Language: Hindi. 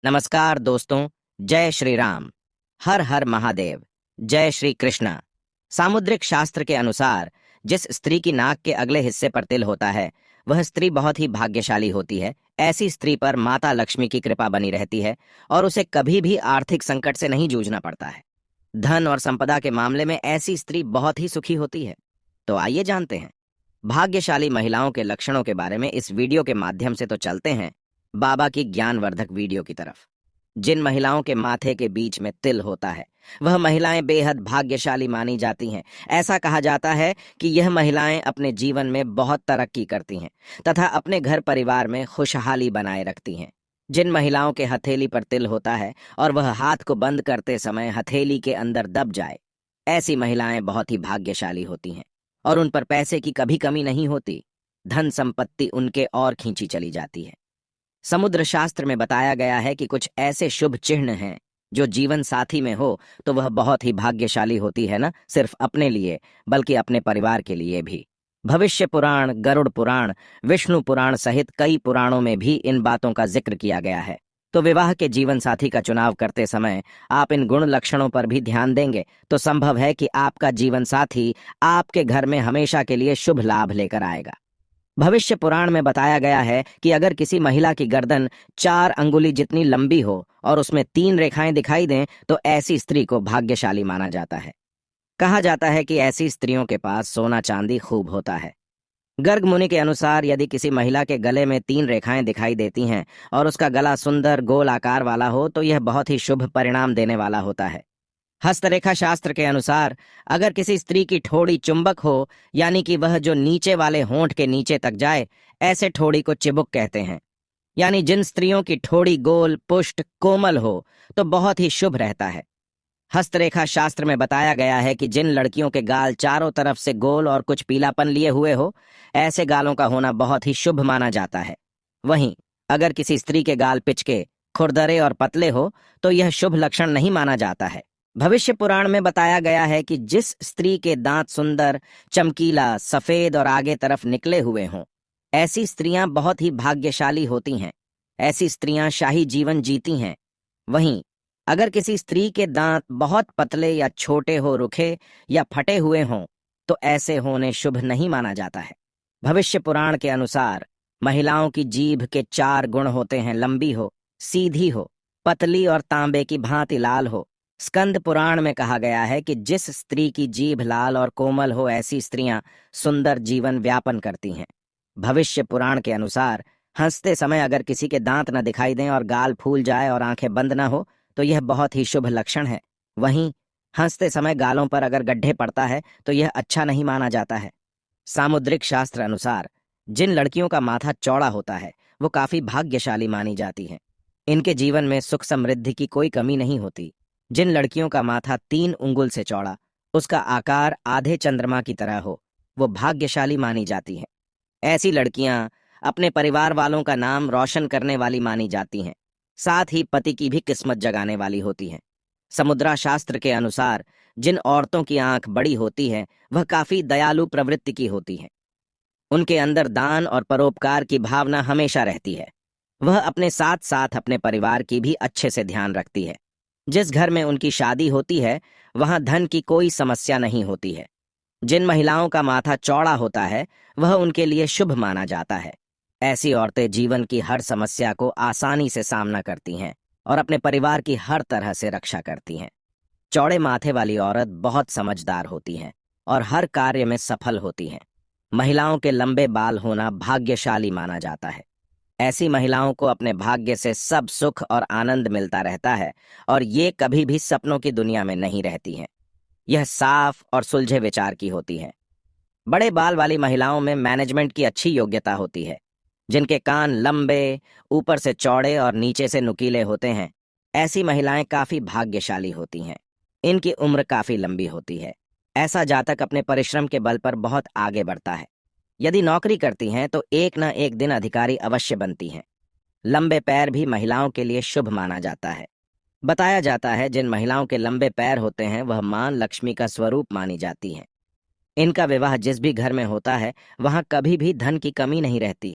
नमस्कार दोस्तों। जय श्री राम। हर हर महादेव। जय श्री कृष्णा। सामुद्रिक शास्त्र के अनुसार जिस स्त्री की नाक के अगले हिस्से पर तिल होता है वह स्त्री बहुत ही भाग्यशाली होती है। ऐसी स्त्री पर माता लक्ष्मी की कृपा बनी रहती है और उसे कभी भी आर्थिक संकट से नहीं जूझना पड़ता है। धन और संपदा के मामले में ऐसी स्त्री बहुत ही सुखी होती है। तो आइए जानते हैं भाग्यशाली महिलाओं के लक्षणों के बारे में। इस वीडियो के माध्यम से तो चलते हैं बाबा की ज्ञानवर्धक वीडियो की तरफ। जिन महिलाओं के माथे के बीच में तिल होता है वह महिलाएं बेहद भाग्यशाली मानी जाती हैं। ऐसा कहा जाता है कि यह महिलाएं अपने जीवन में बहुत तरक्की करती हैं तथा अपने घर परिवार में खुशहाली बनाए रखती हैं। जिन महिलाओं के हथेली पर तिल होता है और वह हाथ को बंद करते समय हथेली के अंदर दब जाए, ऐसी महिलाएं बहुत ही भाग्यशाली होती हैं और उन पर पैसे की कभी कमी नहीं होती। धन संपत्ति उनके और खींची चली जाती है। समुद्र शास्त्र में बताया गया है कि कुछ ऐसे शुभ चिन्ह हैं जो जीवन साथी में हो तो वह बहुत ही भाग्यशाली होती है, न सिर्फ अपने लिए बल्कि अपने परिवार के लिए भी। भविष्य पुराण, गरुड़ पुराण, विष्णु पुराण सहित कई पुराणों में भी इन बातों का जिक्र किया गया है। तो विवाह के जीवन साथी का चुनाव करते समय आप इन गुण लक्षणों पर भी ध्यान देंगे तो संभव है कि आपका जीवन साथी आपके घर में हमेशा के लिए शुभ लाभ लेकर आएगा। भविष्य पुराण में बताया गया है कि अगर किसी महिला की गर्दन 4 अंगुली जितनी लंबी हो और उसमें 3 रेखाएं दिखाई दें तो ऐसी स्त्री को भाग्यशाली माना जाता है। कहा जाता है कि ऐसी स्त्रियों के पास सोना चांदी खूब होता है। गर्ग मुनि के अनुसार यदि किसी महिला के गले में 3 रेखाएं दिखाई देती हैं और उसका गला सुंदर गोल आकार वाला हो तो यह बहुत ही शुभ परिणाम देने वाला होता है। हस्तरेखा शास्त्र के अनुसार अगर किसी स्त्री की ठोड़ी चुंबक हो, यानी कि वह जो नीचे वाले होंठ के नीचे तक जाए, ऐसे ठोड़ी को चिबुक कहते हैं। यानी जिन स्त्रियों की ठोड़ी गोल, पुष्ट, कोमल हो तो बहुत ही शुभ रहता है। हस्तरेखा शास्त्र में बताया गया है कि जिन लड़कियों के गाल चारों तरफ से गोल और कुछ पीलापन लिए हुए हो, ऐसे गालों का होना बहुत ही शुभ माना जाता है। वहीं अगर किसी स्त्री के गाल पिचके, खुरदरे और पतले हो तो यह शुभ लक्षण नहीं माना जाता है। भविष्य पुराण में बताया गया है कि जिस स्त्री के दांत सुंदर, चमकीला, सफेद और आगे तरफ निकले हुए हों, ऐसी स्त्रियां बहुत ही भाग्यशाली होती हैं। ऐसी स्त्रियां शाही जीवन जीती हैं। वहीं अगर किसी स्त्री के दांत बहुत पतले या छोटे हो, रुखे या फटे हुए हों, तो ऐसे होने शुभ नहीं माना जाता है। भविष्य पुराण के अनुसार महिलाओं की जीभ के 4 गुण होते हैं: लंबी हो, सीधी हो, पतली और तांबे की भांति लाल हो। स्कंद पुराण में कहा गया है कि जिस स्त्री की जीभ लाल और कोमल हो, ऐसी स्त्रियां सुंदर जीवन व्यापन करती हैं। भविष्य पुराण के अनुसार हंसते समय अगर किसी के दांत न दिखाई दें और गाल फूल जाए और आंखें बंद न हो तो यह बहुत ही शुभ लक्षण है। वहीं हंसते समय गालों पर अगर गड्ढे पड़ता है तो यह अच्छा नहीं माना जाता है। सामुद्रिक शास्त्र अनुसार जिन लड़कियों का माथा चौड़ा होता है वो काफी भाग्यशाली मानी जाती हैं। इनके जीवन में सुख समृद्धि की कोई कमी नहीं होती। जिन लड़कियों का माथा 3 उंगुल से चौड़ा, उसका आकार आधे चंद्रमा की तरह हो, वो भाग्यशाली मानी जाती हैं। ऐसी लड़कियां अपने परिवार वालों का नाम रोशन करने वाली मानी जाती हैं, साथ ही पति की भी किस्मत जगाने वाली होती हैं। समुद्रा शास्त्र के अनुसार जिन औरतों की आंख बड़ी होती है वह काफी दयालु प्रवृत्ति की होती हैं। उनके अंदर दान और परोपकार की भावना हमेशा रहती है। वह अपने साथ साथ अपने परिवार की भी अच्छे से ध्यान रखती है। जिस घर में उनकी शादी होती है वहां धन की कोई समस्या नहीं होती है। जिन महिलाओं का माथा चौड़ा होता है वह उनके लिए शुभ माना जाता है। ऐसी औरतें जीवन की हर समस्या को आसानी से सामना करती हैं और अपने परिवार की हर तरह से रक्षा करती हैं। चौड़े माथे वाली औरत बहुत समझदार होती हैं और हर कार्य में सफल होती हैं। महिलाओं के लंबे बाल होना भाग्यशाली माना जाता है। ऐसी महिलाओं को अपने भाग्य से सब सुख और आनंद मिलता रहता है और ये कभी भी सपनों की दुनिया में नहीं रहती हैं। यह साफ और सुलझे विचार की होती है। बड़े बाल वाली महिलाओं में मैनेजमेंट की अच्छी योग्यता होती है। जिनके कान लंबे, ऊपर से चौड़े और नीचे से नुकीले होते हैं, ऐसी महिलाएं काफी भाग्यशाली होती हैं। इनकी उम्र काफी लंबी होती है। ऐसा जातक अपने परिश्रम के बल पर बहुत आगे बढ़ता है। यदि नौकरी करती हैं तो एक न एक दिन अधिकारी अवश्य बनती हैं। लंबे पैर भी महिलाओं के लिए शुभ माना जाता है। बताया जाता है जिन महिलाओं के लंबे पैर होते हैं वह मां लक्ष्मी का स्वरूप मानी जाती हैं। इनका विवाह जिस भी घर में होता है वहां कभी भी धन की कमी नहीं रहती।